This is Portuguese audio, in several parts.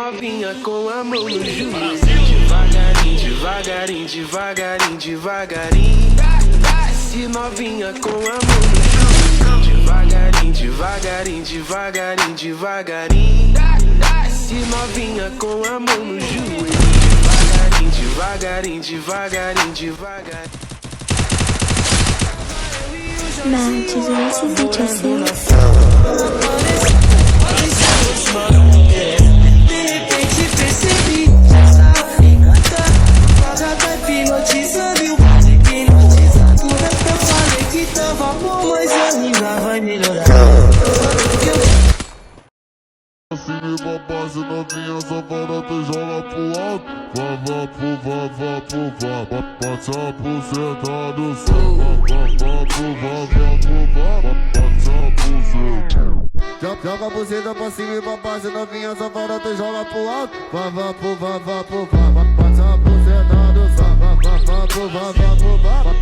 novinha com a mão no joelho. Devagarinho, devagarinho, devagarinho, devagarinho. Desce novinha com a mão no joelho. Devagarinho, devagarinho, devagarinho, devagarinho. Desce novinha com a mão no joelho. Devagarinho, devagarinho, devagarinho, devagarinho. Matt, esse vídeo é seu. De repente percebi essa afegata, ela tá hipnotizando e o quase hipnotizando. Tudo que eu falei que tava bom, mas ainda vai melhorar. Se babase novinha, só para tu joga pro alto. Vá, bate a buceta do céu. Bate a buceta. Joga a buceta pra cima e pra baixo, novinha, só para tu joga pro alto. Vá, bate a buceta do céu. Bate a buceta do céu. Bate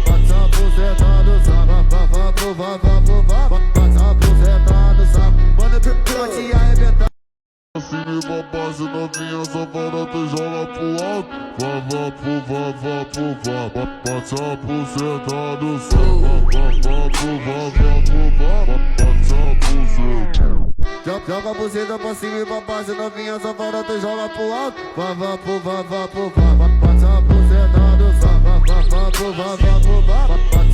a buceta do céu. Manda eu te arrebentar. Se me babase novinha, só para tu joga pro alto. Vá, bate a buceta do céu. Bate a buceta. Joga a buceta pra cima e pra baixo, novinha, só para tu joga pro alto. Vá, bate a buceta do céu. Bate